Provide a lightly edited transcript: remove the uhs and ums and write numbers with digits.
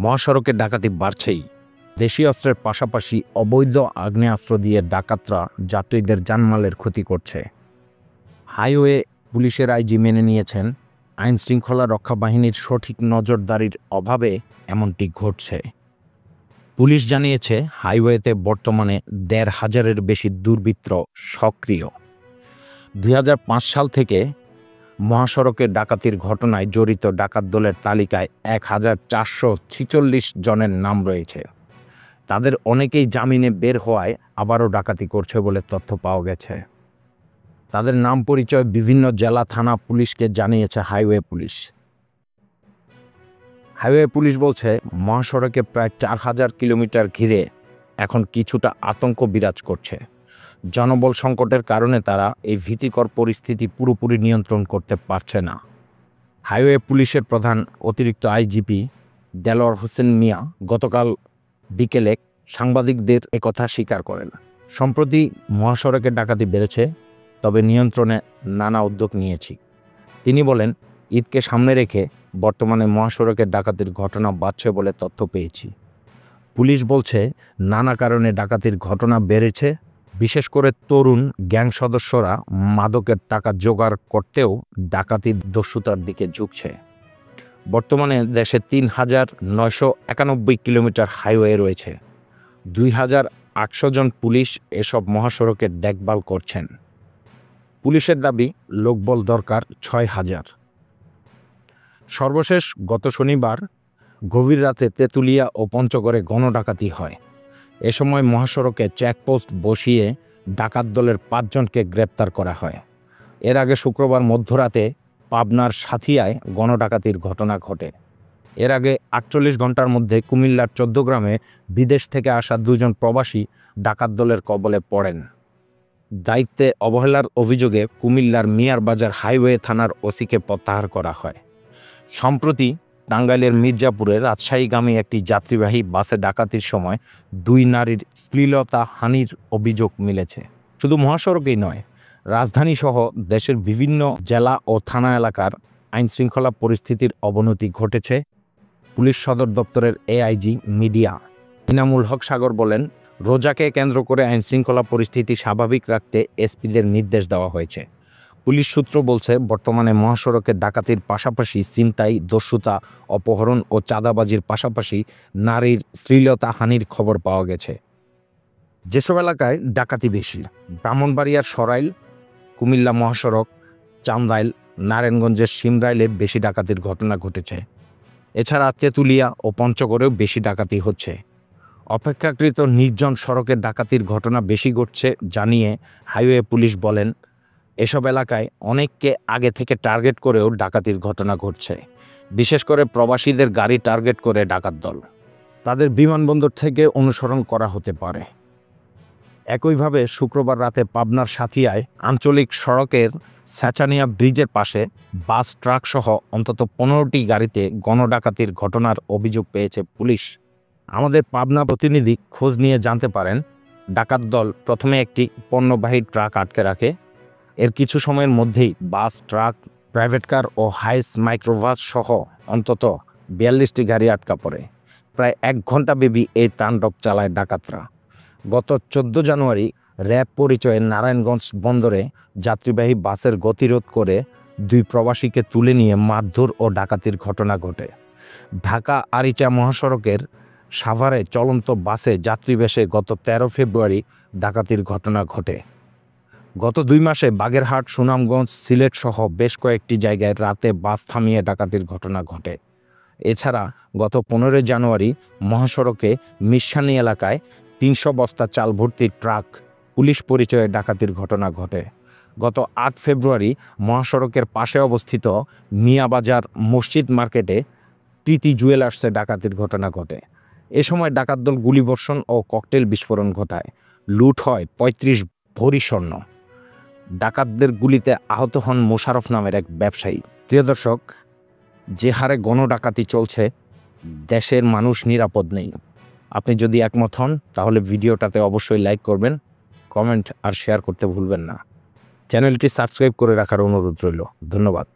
মহাসড়কে ডাকাতি বাড়ছেই। দেশীয় অস্ত্রের পাশাপাশি অবৈধ আগ্নেয়াস্ত্র দিয়ে ডাকাতরা যাত্রীদের জানমালের ক্ষতি করছে। হাইওয়ে পুলিশের আইজি মেনে নিয়েছেন, আইনশৃঙ্খলা রক্ষা বাহিনীর সঠিক নজরদারির অভাবে এমনটি ঘটছে। পুলিশ জানিয়েছে, হাইওয়েতে বর্তমানে ১৫০০-এর বেশি দুর্বৃত্ত সক্রিয়। ২০০৫ সাল থেকে মহাসড়কে ডাকাতির ঘটনায় জড়িত ডাকাত দলের তালিকায় ১,৪৪৬ জনের নাম রয়েছে। তাদের অনেকেই জামিনে বের হওয়ায় আবারও ডাকাতি করছে বলে তথ্য পাওয়া গেছে। তাদের নাম পরিচয় বিভিন্ন জেলা থানা পুলিশকে জানিয়েছে হাইওয়ে পুলিশ। হাইওয়ে পুলিশ বলছে, মহাসড়কে প্রায় ৪,০০০ কিলোমিটার ঘিরে এখন কিছুটা আতঙ্ক বিরাজ করছে। জনবল সংকটের কারণে তারা এই ভীতিকর পরিস্থিতি পুরোপুরি নিয়ন্ত্রণ করতে পারছে না। হাইওয়ে পুলিশের প্রধান অতিরিক্ত আইজিপি দেলোয়ার হোসেন মিয়া গতকাল বিকেলে সাংবাদিকদের একথা স্বীকার করেন। সম্প্রতি মহাসড়কে ডাকাতি বেড়েছে, তবে নিয়ন্ত্রণে নানা উদ্যোগ নিয়েছি। তিনি বলেন, ঈদকে সামনে রেখে বর্তমানে মহাসড়কে ডাকাতির ঘটনা বাড়ছে বলে তথ্য পেয়েছি। পুলিশ বলছে, নানা কারণে ডাকাতির ঘটনা বেড়েছে। বিশেষ করে তরুণ গ্যাং সদস্যরা মাদকের টাকা জোগাড় করতেও ডাকাতির দস্যুতার দিকে ঝুঁকছে। বর্তমানে দেশে ৩,৯৯১ কিলোমিটার হাইওয়ে রয়েছে। ২,৮০০ জন পুলিশ এসব মহাসড়কের দেখভাল করছেন। পুলিশের দাবি, লোকবল দরকার ৬,০০০। সর্বশেষ গত শনিবার গভীর রাতে তেঁতুলিয়া ও পঞ্চগড়ে গণডাকাতি হয়। এ সময় মহাসড়কে চেকপোস্ট বসিয়ে ডাকাত দলের ৫ জনকে গ্রেপ্তার করা হয়। এর আগে শুক্রবার মধ্যরাতে পাবনার সাথিয়ায় গণডাকাতির ঘটনা ঘটে। এর আগে ৪৮ ঘন্টার মধ্যে কুমিল্লার ১৪ গ্রামে বিদেশ থেকে আসা ২ জন প্রবাসী ডাকাত দলের কবলে পড়েন। দায়িত্বে অবহেলার অভিযোগে কুমিল্লার মিয়ার বাজার হাইওয়ে থানার ওসিকে প্রত্যাহার করা হয়। সম্প্রতি টাঙ্গাইলের মির্জাপুরে রাজশাহীগামী একটি যাত্রীবাহী বাসে ডাকাতির সময় ২ নারীর শ্লীলতাহানির অভিযোগ মিলেছে। শুধু মহাসড়কেই নয়, রাজধানীসহ দেশের বিভিন্ন জেলা ও থানা এলাকার আইনশৃঙ্খলা পরিস্থিতির অবনতি ঘটেছে। পুলিশ সদর দপ্তরের এআইজি মিডিয়া ইনামুল হক সাগর বলেন, রোজাকে কেন্দ্র করে আইনশৃঙ্খলা পরিস্থিতি স্বাভাবিক রাখতে এসপিদের নির্দেশ দেওয়া হয়েছে। পুলিশ সূত্র বলছে, বর্তমানে মহাসড়কে ডাকাতির পাশাপাশি ছিনতাই, দস্যুতা, অপহরণ ও চাঁদাবাজির পাশাপাশি নারীর শ্লীলতাহানির খবর পাওয়া গেছে। যেসব এলাকায় ডাকাতি বেশি, ব্রাহ্মণবাড়িয়ার সরাইল, কুমিল্লা মহাসড়ক, চান্দাইল, নারায়ণগঞ্জের সিমরাইলে বেশি ডাকাতির ঘটনা ঘটেছে। এছাড়া তেঁতুলিয়া ও পঞ্চগড়েও বেশি ডাকাতি হচ্ছে। অপেক্ষাকৃত নির্জন সড়কে ডাকাতির ঘটনা বেশি ঘটছে জানিয়ে হাইওয়ে পুলিশ বলেন, এসব এলাকায় অনেককে আগে থেকে টার্গেট করেও ডাকাতির ঘটনা ঘটছে। বিশেষ করে প্রবাসীদের গাড়ি টার্গেট করে ডাকাত দল। তাদের বিমানবন্দর থেকে অনুসরণ করা হতে পারে। একইভাবে শুক্রবার রাতে পাবনার সাথিয়ায় আঞ্চলিক সড়কের স্যাচানিয়া ব্রিজের পাশে বাস, ট্রাক সহ অন্তত ১৫টি গাড়িতে গণডাকাতির ঘটনার অভিযোগ পেয়েছে পুলিশ। আমাদের পাবনা প্রতিনিধি খোঁজ নিয়ে জানতে পারেন, ডাকাত দল প্রথমে একটি পণ্যবাহী ট্রাক আটকে রাখে। এর কিছু সময়ের মধ্যেই বাস, ট্রাক, প্রাইভেট কার ও হাইস মাইক্রোবাস সহ অন্তত ৪২টি গাড়ি আটকা পড়ে। প্রায় ১ ঘণ্টা ব্যাপী এই তাণ্ডব চালায় ডাকাতরা। গত ১৪ জানুয়ারি র্যাব পরিচয়ে নারায়ণগঞ্জ বন্দরে যাত্রীবাহী বাসের গতিরোধ করে ২ প্রবাসীকে তুলে নিয়ে মারধর ও ডাকাতির ঘটনা ঘটে। ঢাকা আরিচা মহাসড়কের সাভারে চলন্ত বাসে যাত্রীবেশে গত ১৩ ফেব্রুয়ারি ডাকাতির ঘটনা ঘটে। গত ২ মাসে বাগেরহাট, সুনামগঞ্জ, সিলেট সহ বেশ কয়েকটি জায়গায় রাতে বাস থামিয়ে ডাকাতির ঘটনা ঘটে। এছাড়া গত ১৫ জানুয়ারি মহাসড়কে মিশানি এলাকায় ৩০০ বস্তা চাল ভর্তি ট্রাক পুলিশ পরিচয়ে ডাকাতির ঘটনা ঘটে। গত ৮ ফেব্রুয়ারি মহাসড়কের পাশে অবস্থিত মিয়াবাজার মসজিদ মার্কেটে প্রীতি জুয়েলার্সে ডাকাতির ঘটনা ঘটে। এ সময় ডাকাত দল গুলিবর্ষণ ও ককটেল বিস্ফোরণ ঘটায়। লুট হয় ৩৫ ভরি স্বর্ণ। ডাকাতদের গুলিতে আহত হন মোশারফ নামের এক ব্যবসায়ী। প্রিয় দর্শক, যে হারে গণডাকাতি চলছে, দেশের মানুষ নিরাপদ নেই। আপনি যদি একমত হন তাহলে ভিডিওটাতে অবশ্যই লাইক করবেন, কমেন্ট আর শেয়ার করতে ভুলবেন না। চ্যানেলটি সাবস্ক্রাইব করে রাখার অনুরোধ রইল। ধন্যবাদ।